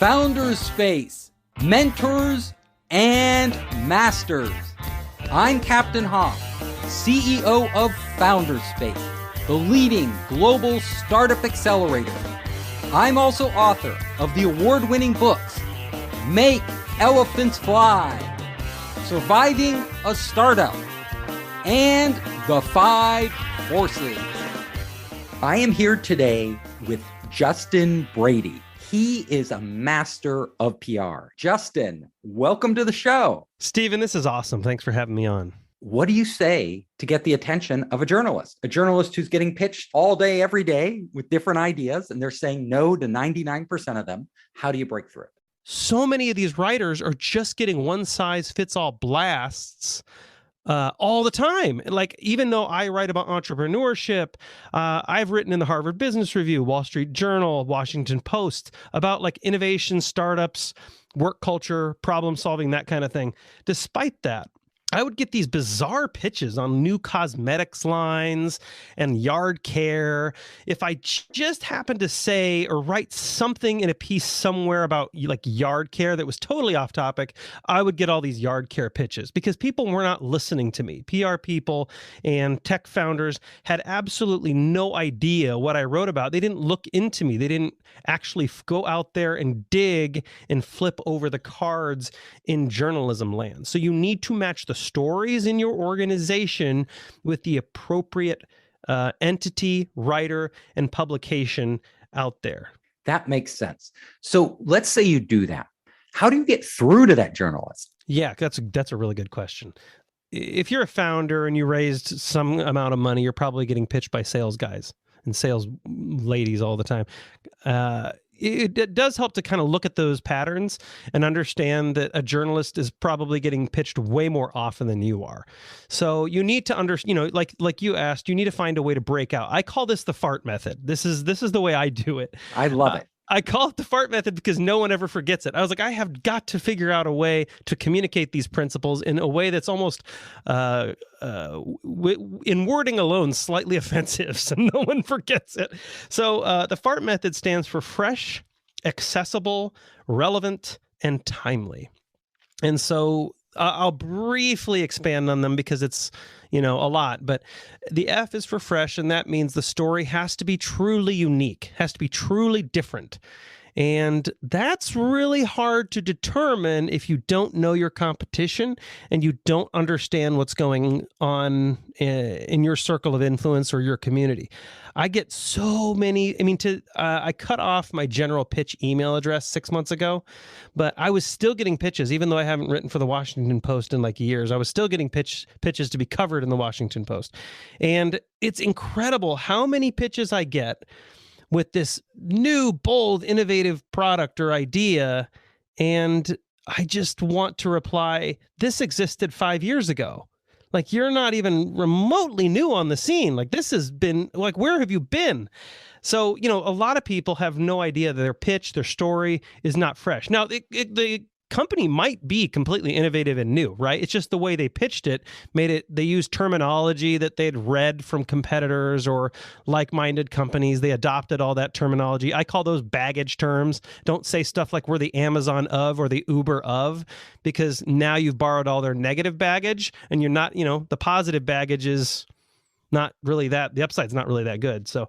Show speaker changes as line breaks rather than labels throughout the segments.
Founders Space, Mentors and Masters. I'm Captain Hoff, CEO of Founders Space, the leading global startup accelerator. I'm also author of the award-winning books, Make Elephants Fly, Surviving a Startup, and The 5 Forces. I am here today with Justin Brady. He is a master of PR. Justin, welcome to the show.
Stephen, this is awesome. Thanks for having me on.
What do you say to get the attention of a journalist who's getting pitched all day, every day with different ideas, and they're saying no to 99% of them? How do you break through it?
So many of these writers are just getting one-size-fits-all blasts all the time. Like, even though I write about entrepreneurship, I've written in the Harvard Business Review, Wall Street Journal, Washington Post about like innovation, startups, work culture, problem solving, that kind of thing. Despite that, I would get these bizarre pitches on new cosmetics lines and yard care. If I just happened to say or write something in a piece somewhere about like yard care that was totally off topic, I would get all these yard care pitches because people were not listening to me. PR people and tech founders had absolutely no idea what I wrote about. They didn't look into me. They didn't actually go out there and dig and flip over the cards in journalism land. So you need to match the stories in your organization with the appropriate entity, writer, and publication out there.
That makes sense. So let's say you do that. How do you get through to that journalist?
Yeah, that's a really good question. If you're a founder and you raised some amount of money, you're probably getting pitched by sales guys and sales ladies all the time. It does help to kind of look at those patterns and understand that a journalist is probably getting pitched way more often than you are. So you need to like you asked, you need to find a way to break out. I call this the fart method. This is the way I do it.
I love it.
I call it the fart method because no one ever forgets it. I was like, I have got to figure out a way to communicate these principles in a way that's almost, in wording alone, slightly offensive, so no one forgets it. So the fart method stands for fresh, accessible, relevant, and timely. And so I'll briefly expand on them because it's, a lot, but the F is for fresh, and that means the story has to be truly unique, has to be truly different. And that's really hard to determine if you don't know your competition and you don't understand what's going on in your circle of influence or your community. I get so many, I cut off my general pitch email address 6 months ago, but I was still getting pitches, even though I haven't written for the Washington Post in like years. I was still getting pitches to be covered in the Washington Post. And it's incredible how many pitches I get with this new, bold, innovative product or idea, and I just want to reply, this existed 5 years ago. Like, you're not even remotely new on the scene. Like, this has been, like, where have you been? So, a lot of people have no idea that their pitch, their story is not fresh. Now, the company might be completely innovative and new, right? It's just the way they pitched it they used terminology that they'd read from competitors or like-minded companies. They adopted all that terminology. I call those baggage terms. Don't say stuff like we're the Amazon of or the Uber of, because now you've borrowed all their negative baggage and you're not, the positive baggage is not really the upside's not really that good. So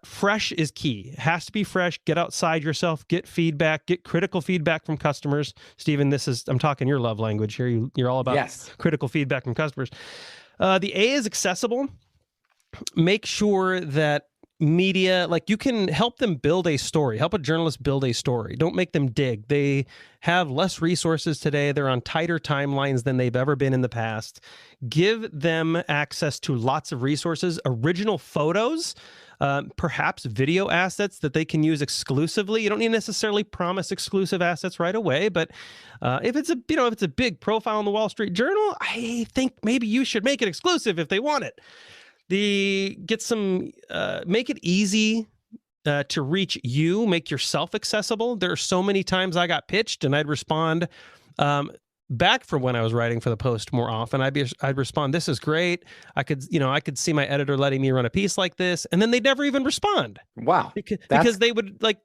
fresh is key. It has to be fresh. Get outside yourself, get feedback, get critical feedback from customers. Stephen, I'm talking your love language here. You're all about critical feedback from customers. The A is accessible. Make sure that media, like, you can help them build a story, help a journalist build a story. Don't make them dig. They have less resources today. They're on tighter timelines than they've ever been in the past. Give them access to lots of resources, original photos, perhaps video assets that they can use exclusively. You don't need to necessarily promise exclusive assets right away, but if it's a big profile in the Wall Street Journal, I think maybe you should make it exclusive if they want it. Make it easy to reach you, make yourself accessible. There are so many times I got pitched and I'd respond back from when I was writing for the Post more often. I'd respond, this is great. I could see my editor letting me run a piece like this, and then they'd never even respond.
Wow.
Because they would like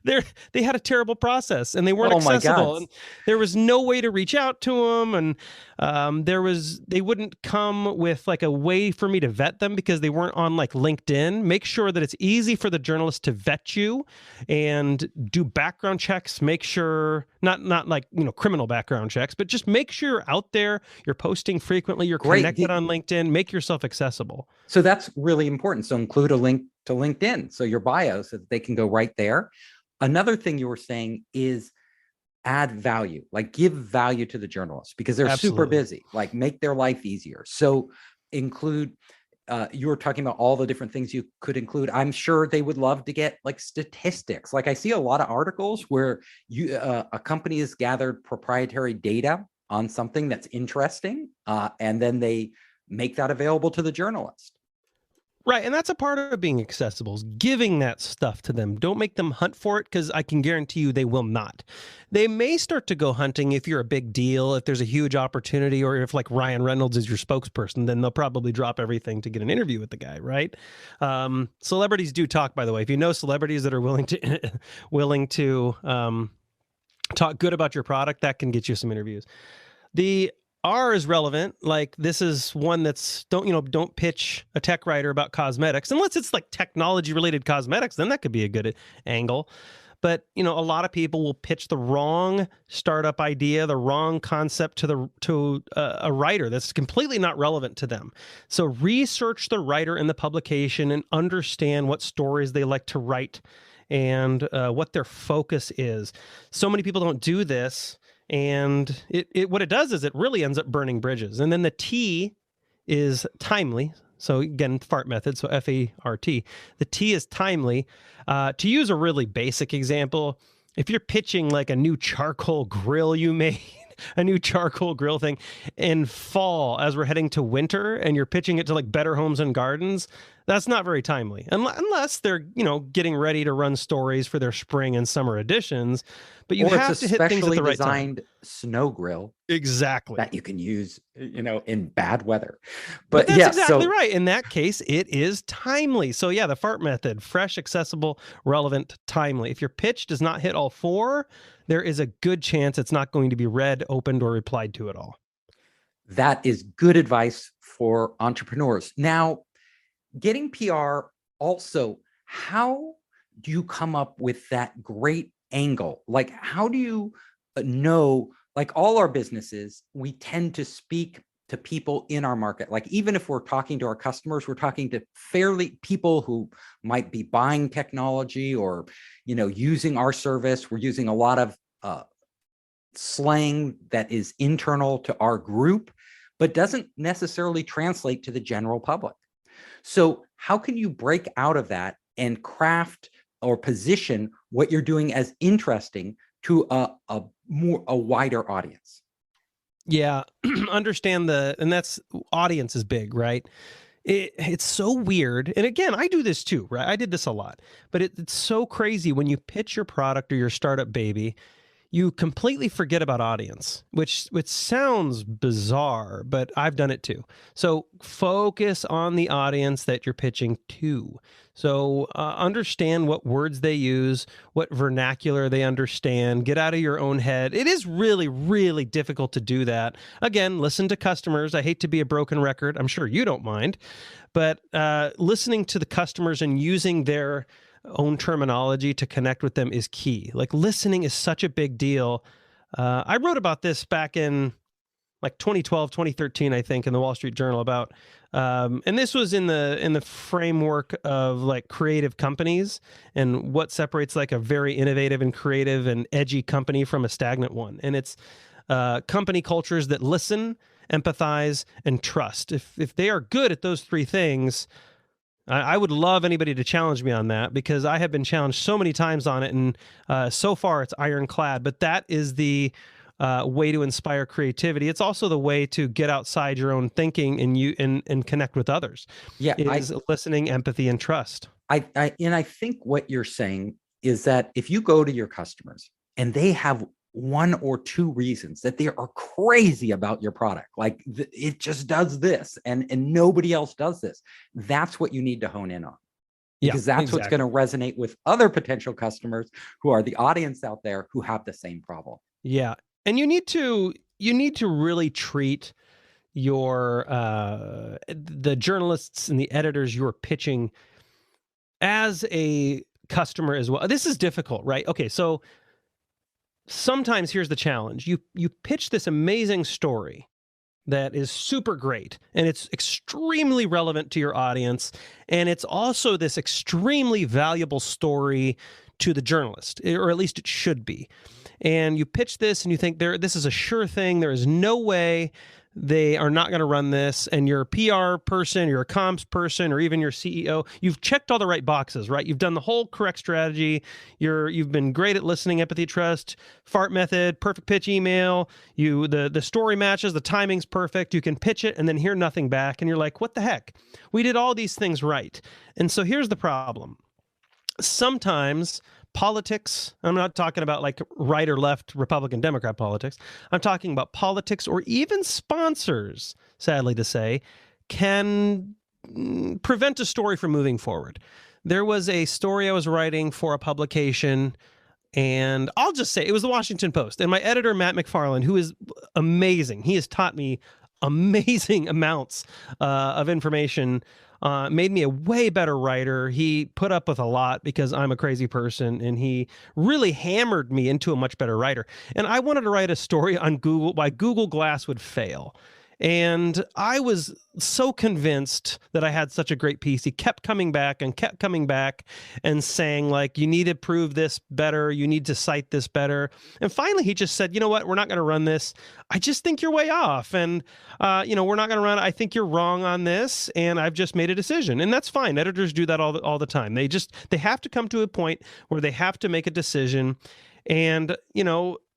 They had a terrible process and they weren't
Oh my
accessible,
God.
and there was no way to reach out to them, and they wouldn't come with like a way for me to vet them because they weren't on like LinkedIn. Make sure that it's easy for the journalist to vet you and do background checks. Make sure not like, criminal background checks, but just make sure you're out there, you're posting frequently, you're
Great.
connected on LinkedIn. Make yourself accessible.
So that's really important. So include a link to LinkedIn, so your bio, so that they can go right there. Another thing you were saying is add value, like give value to the journalists because they're super
Absolutely.
busy, like make their life easier. So include, you were talking about all the different things you could include. I'm sure they would love to get like statistics. Like I see a lot of articles where a company has gathered proprietary data on something that's interesting, and then they make that available to the journalist.
Right. And that's a part of being accessible, is giving that stuff to them. Don't make them hunt for it, because I can guarantee you they will not. They may start to go hunting if you're a big deal, if there's a huge opportunity, or if like Ryan Reynolds is your spokesperson, then they'll probably drop everything to get an interview with the guy. Right. Celebrities do talk, by the way. If you know celebrities that are willing to talk good about your product, that can get you some interviews. The R is relevant. Like this is one that's don't pitch a tech writer about cosmetics unless it's like technology related cosmetics. Then that could be a good angle. But a lot of people will pitch the wrong startup idea, the wrong concept to a writer that's completely not relevant to them. So research the writer and the publication and understand what stories they like to write and what their focus is. So many people don't do this. And it what it does is it really ends up burning bridges. And then the T is timely. So again, FART method, so FART. The T is timely. To use a really basic example, if you're pitching like a new charcoal grill you made, a new charcoal grill thing in fall as we're heading to winter, and you're pitching it to like Better Homes and Gardens, that's not very timely unless they're getting ready to run stories for their spring and summer editions. But you have to hit things at the right time.
Designed snow grill
Exactly.
that you can use in bad weather.
But that's exactly right. In that case, it is timely. So yeah, the FART method: fresh, accessible, relevant, timely. If your pitch does not hit all four, there is a good chance it's not going to be read, opened, or replied to at all.
That is good advice for entrepreneurs. Now, getting PR also, how do you come up with that great angle? Like, how do you know, like all our businesses, we tend to speak to people in our market. Like, even if we're talking to our customers, we're talking to people who might be buying technology or, using our service. We're using a lot of slang that is internal to our group, but doesn't necessarily translate to the general public. So how can you break out of that and craft or position what you're doing as interesting to a wider audience?
Yeah, understand and that's, audience is big, right? It's so weird. And again, I do this too, right? I did this a lot, but it's so crazy when you pitch your product or your startup baby, you completely forget about audience, which sounds bizarre, but I've done it too. So focus on the audience that you're pitching to. So understand what words they use, what vernacular they understand, get out of your own head. It is really, really difficult to do that. Again, listen to customers. I hate to be a broken record. I'm sure you don't mind, but listening to the customers and using their own terminology to connect with them is key. Like listening is such a big deal. I wrote about this back in like 2012, 2013, I think, in the Wall Street Journal about, and this was in the framework of like creative companies and what separates like a very innovative and creative and edgy company from a stagnant one. And it's company cultures that listen, empathize, and trust. If they are good at those three things, I would love anybody to challenge me on that, because I have been challenged so many times on it, and so far it's ironclad. But that is the way to inspire creativity. It's also the way to get outside your own thinking and connect with others.
Yeah,
is listening, empathy, and trust.
I think what you're saying is that if you go to your customers and they have one or two reasons that they are crazy about your product, like it just does this and nobody else does this, that's what you need to hone in on.
Yeah,
because that's what's going to resonate with other potential customers who are the audience out there who have the same problem.
Yeah. And you need to really treat your the journalists and the editors you're pitching as a customer as well. This is difficult, right? Okay, so sometimes here's the challenge. You pitch this amazing story that is super great, and it's extremely relevant to your audience, and it's also this extremely valuable story to the journalist, or at least it should be. And you pitch this and you think this is a sure thing. There is no way they are not going to run this. And you're a PR person, you're a comms person, or even your CEO. You've checked all the right boxes, right? You've done the whole correct strategy. You've been great at listening, empathy, trust, fart method, perfect pitch email. The story matches, the timing's perfect. You can pitch it and then hear nothing back. And you're like, what the heck? We did all these things right. And so here's the problem. Sometimes politics, I'm not talking about like right or left, Republican, Democrat politics. I'm talking about politics, or even sponsors, sadly to say, can prevent a story from moving forward. There was a story I was writing for a publication, and I'll just say it was the Washington Post. And my editor, Matt McFarland, who is amazing, he has taught me amazing amounts of information, made me a way better writer. He put up with a lot because I'm a crazy person, and he really hammered me into a much better writer. And I wanted to write a story on Google, why Google Glass would fail. And I was so convinced that I had such a great piece. He kept coming back and saying, like, you need to prove this better. You need to cite this better. And finally, he just said, you know what? We're not going to run this. I just think you're way off. And, we're not going to run it. I think you're wrong on this. And I've just made a decision. And that's fine. Editors do that all the time. They have to come to a point where they have to make a decision. And,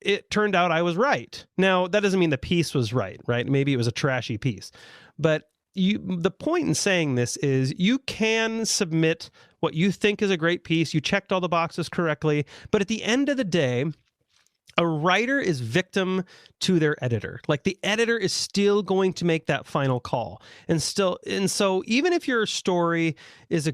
it turned out I was right. Now, that doesn't mean the piece was right? Maybe it was a trashy piece. But the point in saying this is you can submit what you think is a great piece. You checked all the boxes correctly. But at the end of the day, a writer is victim to their editor. Like, the editor is still going to make that final call. And so even if your story is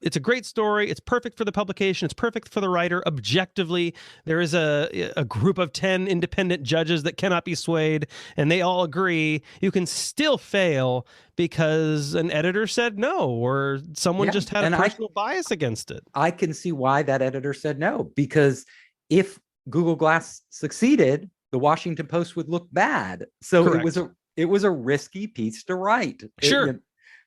it's a great story, it's perfect for the publication, it's perfect for the writer. Objectively, there is a group of 10 independent judges that cannot be swayed, and they all agree. You can still fail because an editor said no, or someone just had a personal bias against it.
I can see why that editor said no, because if Google Glass succeeded, the Washington Post would look bad. So Correct. it was a risky piece to write.
Sure.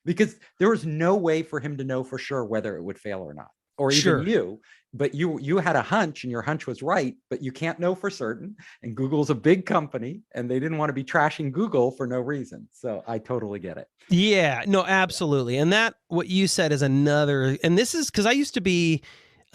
Because there was no way for him to know for sure whether it would fail or not, or even you. But you had a hunch, and your hunch was right, but you can't know for certain. And Google's a big company, and they didn't want to be trashing Google for no reason. So I totally get it.
Yeah, no, absolutely. And that, what you said, is another, and this is because I used to be,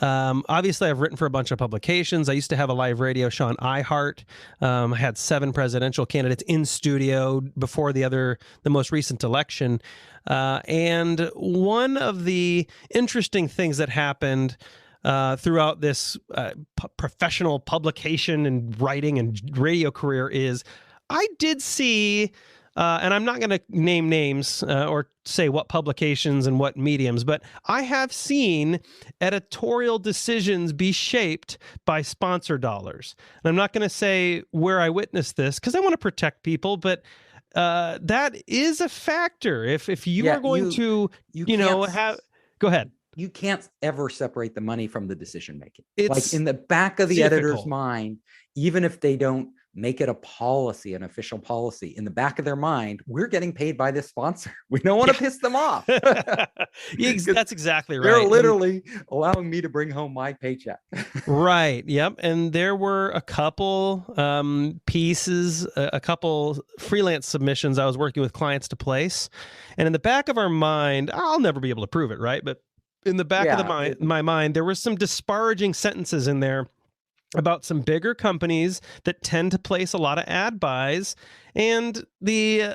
obviously I've written for a bunch of publications. I used to have a live radio show on iHeart. I had 7 presidential candidates in studio before the most recent election. And one of the interesting things that happened throughout this professional publication and writing and radio career is I did see, and I'm not going to name names or say what publications and what mediums, but I have seen editorial decisions be shaped by sponsor dollars. And I'm not going to say where I witnessed this because I want to protect people, but that is a factor. If you are going to, go ahead.
You can't ever separate the money from the decision making. It's like in the back of the editor's mind, even if they don't make it a policy, an official policy, in the back of their mind, we're getting paid by this sponsor. We don't want to piss them off.
That's exactly right.
They're literally allowing me to bring home my paycheck.
Right. Yep. And there were a couple pieces, a couple freelance submissions I was working with clients to place. And in the back of our mind, I'll never be able to prove it, right? But in the back of my mind, there were some disparaging sentences in there about some bigger companies that tend to place a lot of ad buys. And the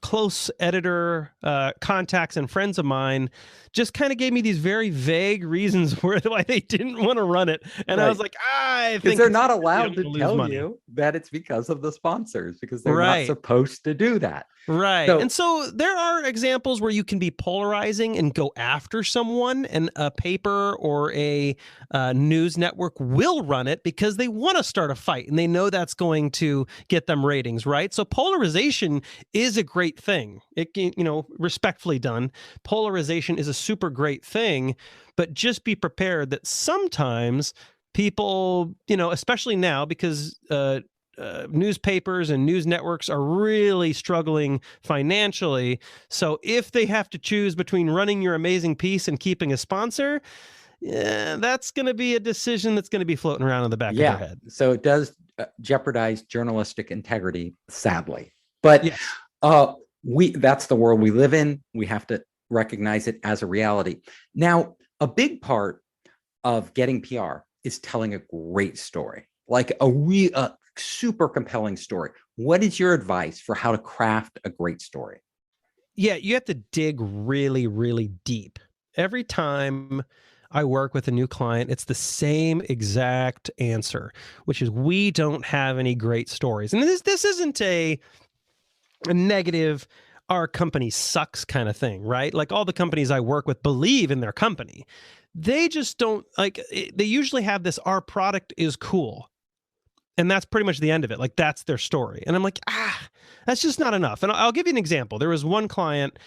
close editor contacts and friends of mine just kind of gave me these very vague reasons why they didn't want to run it. And I was like, I think
they're not allowed to tell
money.
you that it's because of the sponsors, because they're
Right.
not supposed to do that.
Right. And so there are examples where you can be polarizing and go after someone, and a paper or a news network will run it because they want to start a fight and they know that's going to get them ratings, right? So polarization is a great thing. It, respectfully done, polarization is a super great thing, but just be prepared that sometimes people, especially now, because newspapers and news networks are really struggling financially. So if they have to choose between running your amazing piece and keeping a sponsor, that's going to be a decision that's going to be floating around in the back of their head.
So it does jeopardize journalistic integrity, sadly. But
yes.
That's the world we live in. We have to recognize it as a reality. Now, a big part of getting PR is telling a great story, like a super compelling story. What is your advice for how to craft a great story?
Yeah, you have to dig really, really deep. Every time I work with a new client, it's the same exact answer, which is we don't have any great stories. And this isn't a negative, our company sucks kind of thing, right? Like all the companies I work with believe in their company. They just don't they usually have this, our product is cool. And that's pretty much the end of it. Like that's their story. And I'm like, that's just not enough. And I'll give you an example. There was one client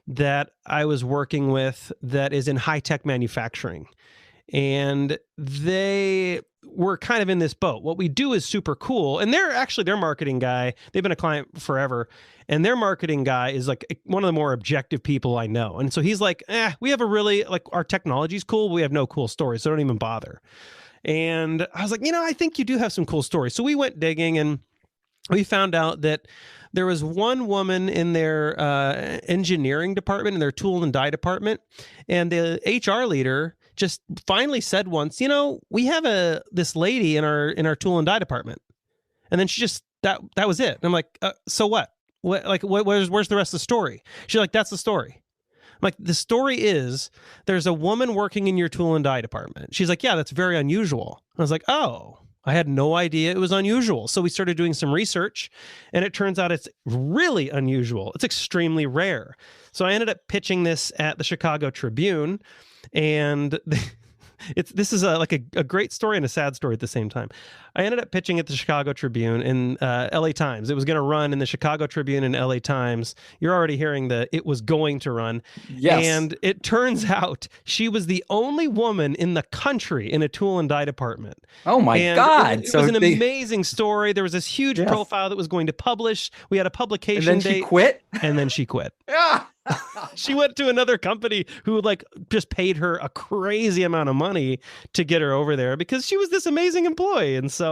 that I was working with that is in high-tech manufacturing. And they were kind of in this boat. What we do is super cool. And their marketing guy, they've been a client forever. And their marketing guy is like one of the more objective people I know. And so he's like, we have our technology's cool. But we have no cool stories. So don't even bother. And I was like, I think you do have some cool stories. So we went digging and we found out that there was one woman in their engineering department, in their tool and die department. And the HR leader just finally said once, we have this lady in our tool and die department. And then she just, that was it. And I'm like, so what? Where's the rest of the story? She's like, that's the story. I'm like, the story is there's a woman working in your tool and die department. She's like, yeah, that's very unusual. I was like, oh, I had no idea it was unusual. So we started doing some research, and it turns out it's really unusual. It's extremely rare. So I ended up pitching this at the Chicago Tribune, and this is a great story and a sad story at the same time. I ended up pitching at the Chicago Tribune and LA Times. It was going to run in the Chicago Tribune and LA Times. You're already hearing it was going to run.
Yes.
And it turns out she was the only woman in the country in a tool and die department.
Oh my God.
It was an amazing story. There was this huge profile that was going to publish. We had a publication date.
She quit?
And then she quit.
Yeah.
She went to another company who just paid her a crazy amount of money to get her over there because she was this amazing employee. And so,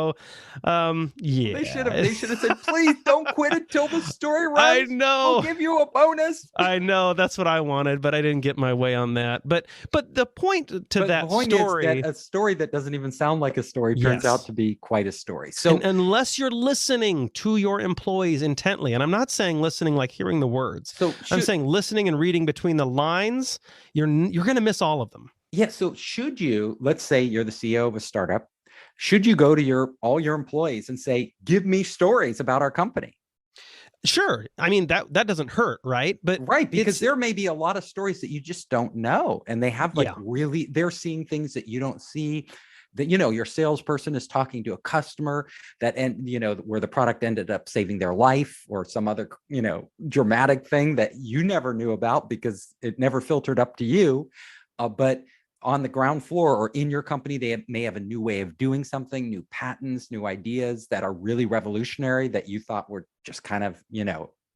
they should have said, please don't quit until the story runs.
I know.
We'll give you a bonus.
I know, that's what I wanted, but I didn't get my way on that. But the point to that story
is that a story that doesn't even sound like a story turns out to be quite a story. So
unless you're listening to your employees intently, and I'm not saying listening like hearing the words. I'm saying listening and reading between the lines, you're going to miss all of them.
Yeah. So should you, let's say you're the CEO of a startup, should you go to all your employees and say, give me stories about our company?
Sure. I mean, that doesn't hurt, right? But
right, because there may be a lot of stories that you just don't know. And they have really, they're seeing things that you don't see. That, your salesperson is talking to a customer where the product ended up saving their life or some other, dramatic thing that you never knew about because it never filtered up to you. But on the ground floor or in your company, they may have a new way of doing something, new patents, new ideas that are really revolutionary that you thought were just kind of,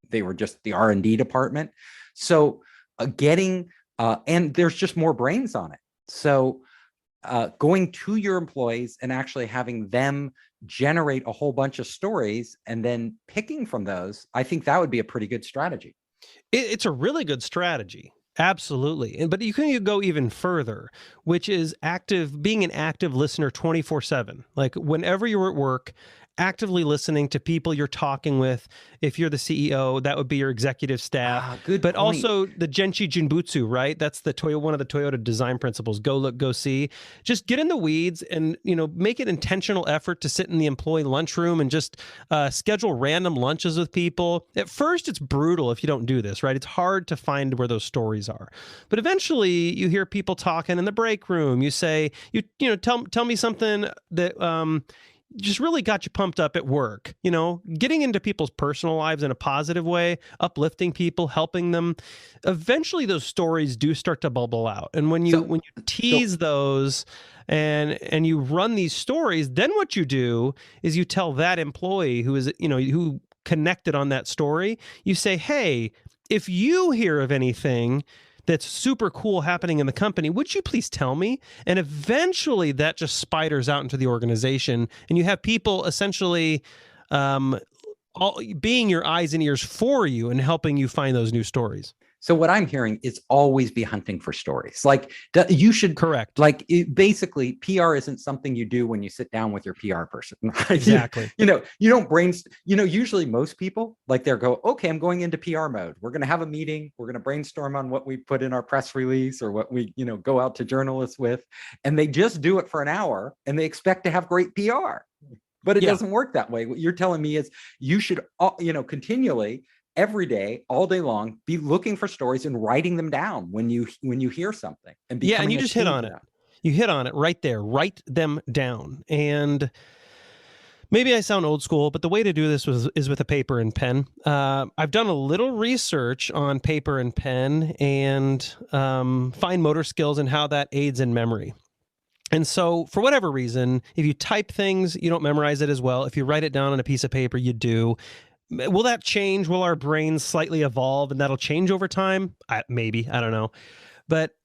they were just the R&D department. So and there's just more brains on it. So going to your employees and actually having them generate a whole bunch of stories and then picking from those, I think that would be a pretty good strategy.
It's a really good strategy. Absolutely. But you can go even further, which is being an active listener 24/7. Like whenever you're at work, actively listening to people you're talking with. If you're the CEO, that would be your executive staff.
Good
but
point.
Also the Genchi Jinbutsu, right? That's one of the Toyota design principles. Go look, go see. Just get in the weeds and, make an intentional effort to sit in the employee lunchroom and just schedule random lunches with people. At first, it's brutal if you don't do this, right? It's hard to find where those stories are. But eventually you hear people talking in the break room. You say, tell me something that just really got you pumped up at work, getting into people's personal lives in a positive way, uplifting people, helping them. Eventually those stories do start to bubble out. And when you tease those and you run these stories, then what you do is you tell that employee who is, who connected on that story, you say, hey, if you hear of anything that's super cool happening in the company, would you please tell me? And eventually that just spiders out into the organization, and you have people essentially being your eyes and ears for you and helping you find those new stories.
So what I'm hearing is always be hunting for stories. Like you should
correct.
Like basically, PR isn't something you do when you sit down with your PR person. Right?
Exactly.
You don't brainstorm. Usually most people they'll go, okay, I'm going into PR mode. We're going to have a meeting. We're going to brainstorm on what we put in our press release or what we go out to journalists with, and they just do it for an hour and they expect to have great PR. But it doesn't work that way. What you're telling me is you should, continually, every day, all day long, be looking for stories and writing them down when you hear something. And
and you just hit on it. You hit on it right there. Write them down. And maybe I sound old school, but the way to do this is with a paper and pen. I've done a little research on paper and pen and fine motor skills and how that aids in memory. And so for whatever reason, if you type things, you don't memorize it as well. If you write it down on a piece of paper, you do. Will that change? Will our brains slightly evolve and that'll change over time? Maybe, I don't know. But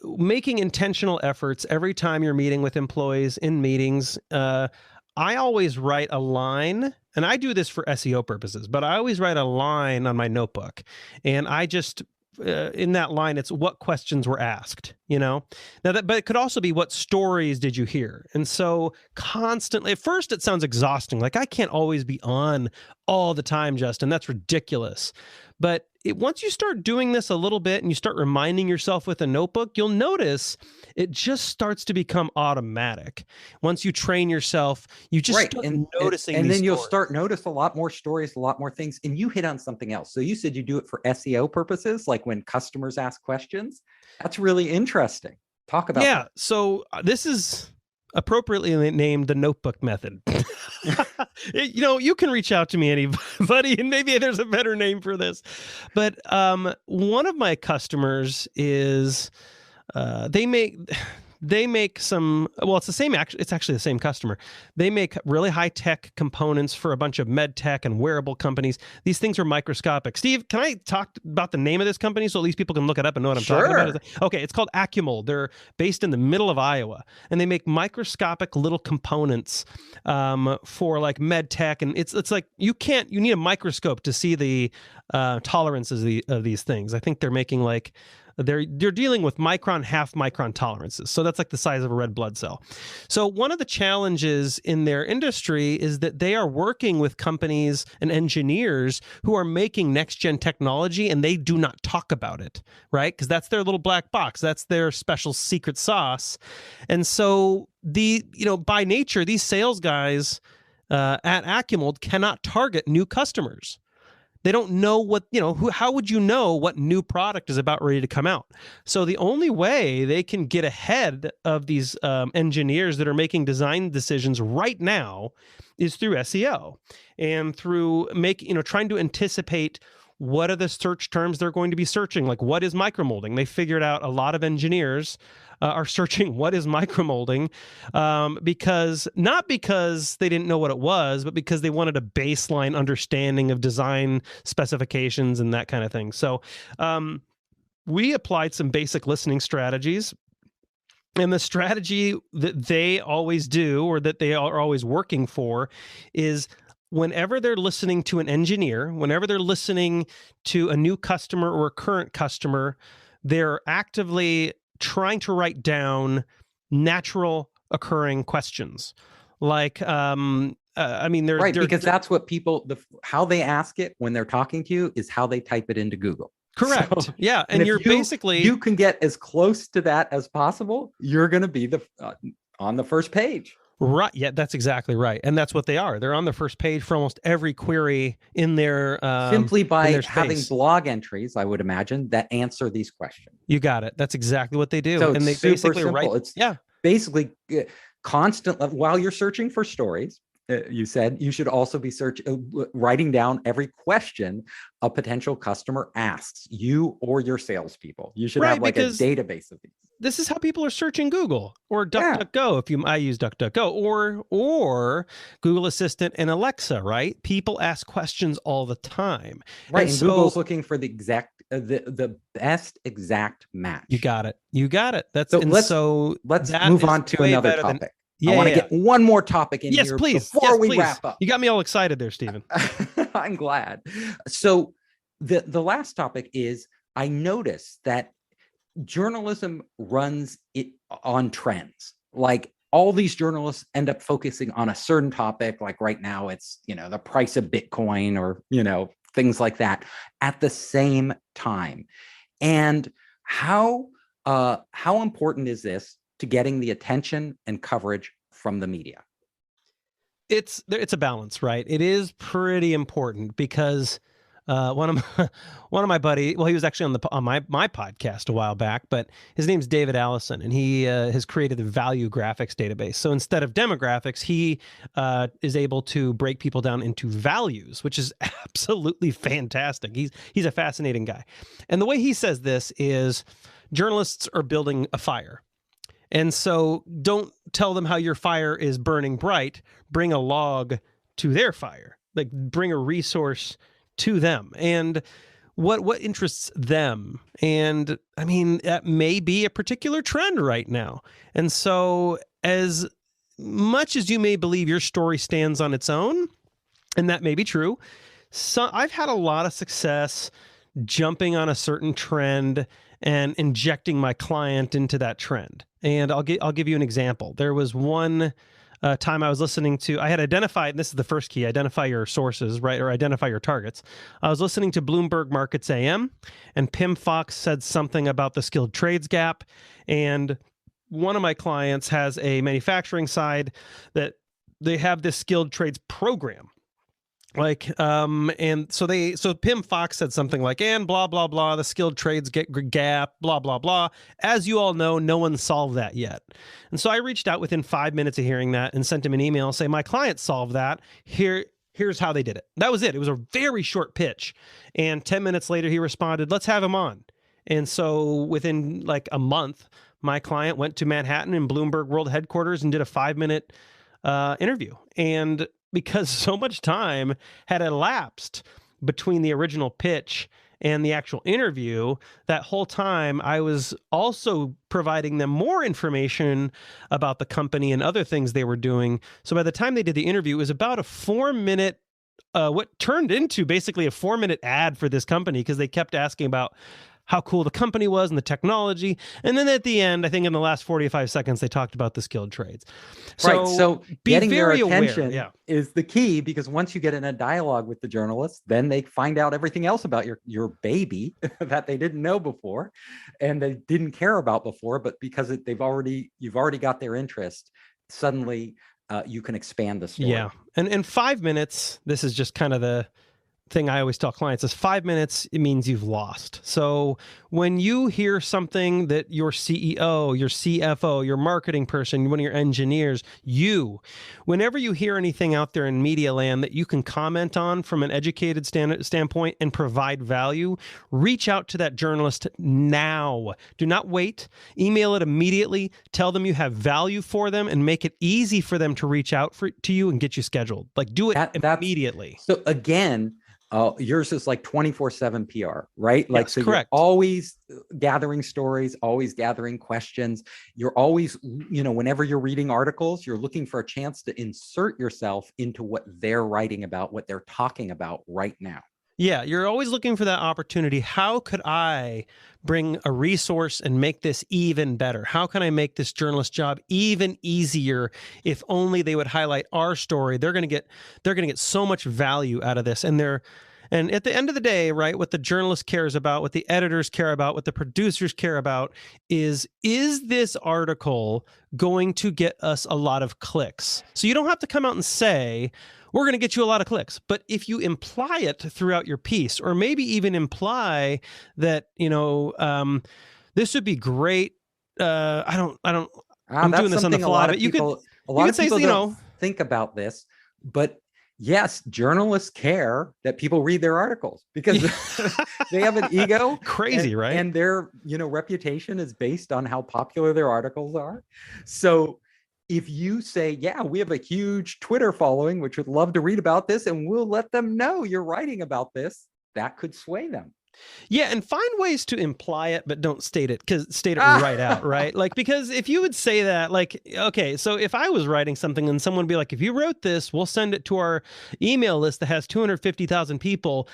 making intentional efforts every time you're meeting with employees in meetings, I always write a line, and I do this for SEO purposes, but I always write a line on my notebook, and I just in that line, it's what questions were asked, but it could also be what stories did you hear? And so constantly, at first it sounds exhausting. Like I can't always be on all the time, Justin, that's ridiculous. But once you start doing this a little bit and you start reminding yourself with a notebook, you'll notice it just starts to become automatic. Once you train yourself, you just start noticing
and then you'll
stories.
start notice a lot more stories, a lot more things. And you hit on something else. So you said you do it for SEO purposes, like when customers ask questions. That's really interesting. Talk about that.
So this is appropriately named the notebook method. You can reach out to me, anybody, and maybe there's a better name for this. But one of my customers is they make some, it's the same, it's actually the same customer. They make really high tech components for a bunch of med tech and wearable companies. These things are microscopic. Steve, can I talk about the name of this company so at least people can look it up and know what I'm talking about? Okay, it's called Accumold. They're based in the middle of Iowa, and they make microscopic little components for like med tech. And it's like you need a microscope to see the tolerances of these things. I think they're making like, they're dealing with micron, half micron tolerances. So that's like the size of a red blood cell. So one of the challenges in their industry is that they are working with companies and engineers who are making next gen technology, and they do not talk about it, right? Because that's their little black box. That's their special secret sauce. And so by nature, these sales guys at Accumold cannot target new customers. They don't know how would you know what new product is about ready to come out? So the only way they can get ahead of these engineers that are making design decisions right now is through SEO and through trying to anticipate what are the search terms they're going to be searching. Like, what is micromolding? They figured out a lot of engineers are searching what is micromolding not because they didn't know what it was, but because they wanted a baseline understanding of design specifications and that kind of thing. So we applied some basic listening strategies. And the strategy that they always do, or that they are always working for, is whenever they're listening to an engineer, whenever they're listening to a new customer or a current customer, they're actively trying to write down natural occurring questions. Like, I mean,
right, because that's what people, how they ask it when they're talking to you is how they type it into Google.
Correct. So, yeah. And you're basically,
you can get as close to that as possible. You're going to be on the first page.
Right. Yeah, that's exactly right. And that's what they are. They're on the first page for almost every query in their
simply by having blog entries, I would imagine, that answer these questions.
You got it. That's exactly what they do.
So
and they basically write.
It's basically constant while you're searching for stories. You said you should also be writing down every question a potential customer asks you or your salespeople. You should have like a database of these.
This is how people are searching Google or DuckDuckGo. I use DuckDuckGo or Google Assistant and Alexa, right? People ask questions all the time.
Right. And Google's looking for the best exact match.
You got it. Let's
move on to another topic. I want to get one more topic in here before we wrap up.
You got me all excited there, Stephen.
I'm glad. So the last topic is, I noticed that journalism runs it on trends. Like all these journalists end up focusing on a certain topic. Like right now it's, the price of Bitcoin or, things like that at the same time. And how important is this to getting the attention and coverage from the media?
It's a balance, right? It is pretty important because one of my buddy, well, he was actually on my podcast a while back, but his name's David Allison, and he has created the value graphics database. So instead of demographics, he is able to break people down into values, which is absolutely fantastic. He's a fascinating guy. And the way he says this is, journalists are building a fire. And so don't tell them how your fire is burning bright. Bring a log to their fire. Like bring a resource to them and what interests them. And I mean, that may be a particular trend right now. And so as much as you may believe your story stands on its own, and that may be true, so I've had a lot of success jumping on a certain trend and injecting my client into that trend. And I'll give you an example. There was one time I was listening to, I had identified, and this is the first key, identify your sources, right? Or identify your targets. I was listening to Bloomberg Markets AM, and Pim Fox said something about the skilled trades gap. And one of my clients has a manufacturing side that they have this skilled trades program. And so Pim Fox said something like, and blah, blah, blah, the skilled trades gap, blah, blah, blah. As you all know, no one solved that yet. And so I reached out within 5 minutes of hearing that and sent him an email, say, my client solved that. Here's how they did it. That was it. It was a very short pitch. And 10 minutes later, he responded, let's have him on. And so within like a month, my client went to Manhattan and Bloomberg World Headquarters and did a 5-minute interview. And because so much time had elapsed between the original pitch and the actual interview, that whole time I was also providing them more information about the company and other things they were doing. So by the time they did the interview, it was about a 4-minute, what turned into basically a 4-minute ad for this company, because they kept asking about how cool the company was and the technology. And then at the end, I think in the last 45 seconds, they talked about the skilled trades.
So getting their attention is the key, because once you get in a dialogue with the journalists, then they find out everything else about your baby that they didn't know before and they didn't care about before, but because you've already got their interest, suddenly you can expand the story.
Yeah. And 5 minutes, this is just kind of the thing I always tell clients, is 5 minutes, it means you've lost. So when you hear something that your CEO, your CFO, your marketing person, one of your engineers, whenever you hear anything out there in media land that you can comment on from an educated standpoint and provide value, reach out to that journalist now. Do not wait. Email it immediately. Tell them you have value for them and make it easy for them to reach out to you and get you scheduled. Like do it immediately.
So again, yours is like 24/7 PR, right? Like,
yes,
so
correct.
You're always gathering stories, always gathering questions. You're always, whenever you're reading articles, you're looking for a chance to insert yourself into what they're writing about, what they're talking about right now.
Yeah, you're always looking for that opportunity. How could I bring a resource and make this even better? How can I make this journalist job even easier? If only they would highlight our story, they're going to get so much value out of this. And at the end of the day, right, what the journalist cares about, what the editors care about, what the producers care about is this article going to get us a lot of clicks? So you don't have to come out and say, we're going to get you a lot of clicks. But if you imply it throughout your piece, or maybe even imply that, this would be great. I'm doing this on the fly, but
a lot of people don't think about this, but yes, journalists care that people read their articles because they have an ego.
Crazy, right?
And their, reputation is based on how popular their articles are. So if you say, yeah, we have a huge Twitter following, which would love to read about this, and we'll let them know you're writing about this, that could sway them.
Yeah, and find ways to imply it, but don't state it right out, right? Like, because if you would say that, like, okay, so if I was writing something and someone would be like, if you wrote this, we'll send it to our email list that has 250,000 people.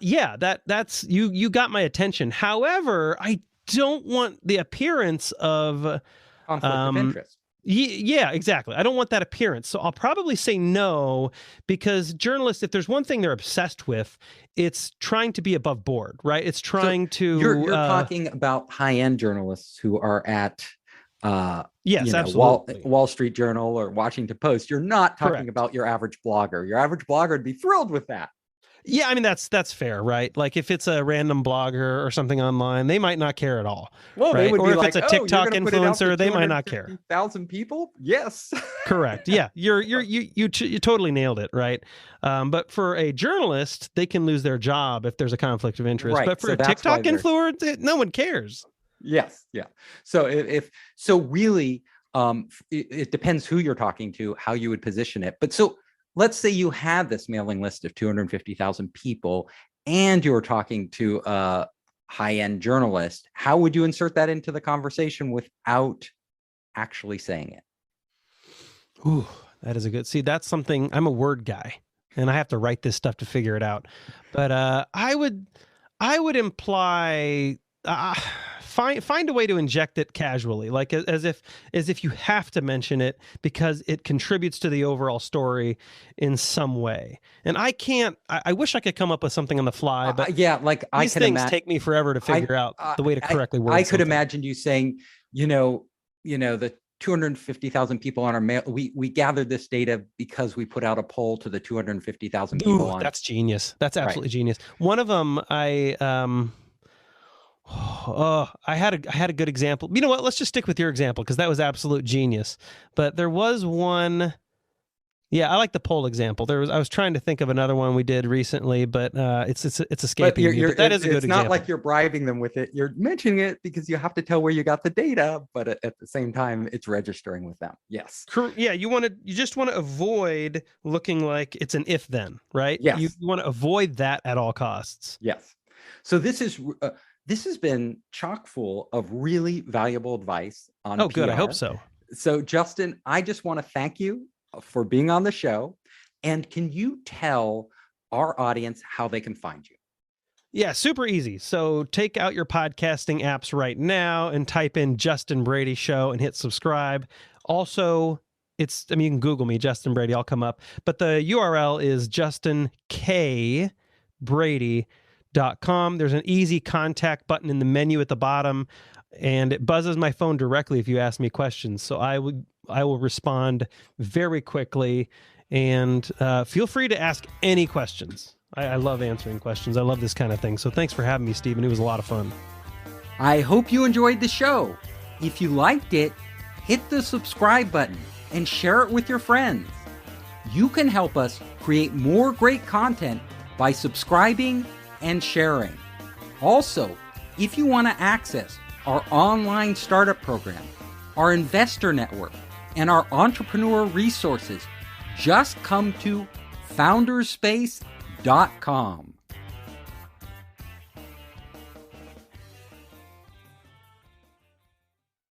Yeah, that's you got my attention. However, I don't want the appearance of
conflict of interest.
Yeah, exactly. I don't want that appearance. So I'll probably say no, because journalists, if there's one thing they're obsessed with, it's trying to be above board, right? It's trying to...
You're talking about high-end journalists who are at
yes, absolutely.
Wall Street Journal or Washington Post. You're not talking about your average blogger. Your average blogger would be thrilled with that.
Yeah, I mean, that's fair, right? Like if it's a random blogger or something online, they might not care at all.
Well,
right?
They would
or
be
if
like,
it's a TikTok influencer, they might not care.
1,000 people? Yes.
Correct. Yeah, you totally nailed it, right? But for a journalist, they can lose their job if there's a conflict of interest.
Right.
But for a TikTok influencer, no one cares.
Yes. Yeah. So really, it depends who you're talking to, how you would position it. But so let's say you have this mailing list of 250,000 people and you're talking to a high-end journalist. How would you insert that into the conversation without actually saying it?
Ooh, that is that's something. I'm a word guy and I have to write this stuff to figure it out. But I would imply find a way to inject it casually, like as if you have to mention it because it contributes to the overall story in some way. And I wish I could come up with something on the fly, but
these
things take me forever to figure out the way to correctly word
I could imagine you saying, the 250,000 people on our mail, we gathered this data because we put out a poll to the 250,000 people.
That's genius. That's absolutely genius. One of them, I had a good example. You know what? Let's just stick with your example because that was absolute genius. But there was one. Yeah, I like the poll example. I was trying to think of another one we did recently, but it's escaping me. But that is a good example.
It's not like you're bribing them with it. You're mentioning it because you have to tell where you got the data, but at the same time, it's registering with them. Yes.
Yeah, you just want to avoid looking like it's an if then, right?
Yes.
You want to avoid that at all costs.
Yes. So this has been chock full of really valuable advice on PR.
Good. I hope so.
So Justin, I just want to thank you for being on the show. And can you tell our audience how they can find you?
Yeah, super easy. So take out your podcasting apps right now and type in Justin Brady Show and hit subscribe. Also, you can Google me, Justin Brady, I'll come up. But the URL is JustinKBrady.com. There's an easy contact button in the menu at the bottom, and it buzzes my phone directly if you ask me questions. So I will respond very quickly, and feel free to ask any questions. I love answering questions. I love this kind of thing. So thanks for having me, Stephen. It was a lot of fun.
I hope you enjoyed the show. If you liked it, hit the subscribe button and share it with your friends. You can help us create more great content by subscribing and sharing. Also, if you want to access our online startup program, our investor network, and our entrepreneur resources, just come to founderspace.com.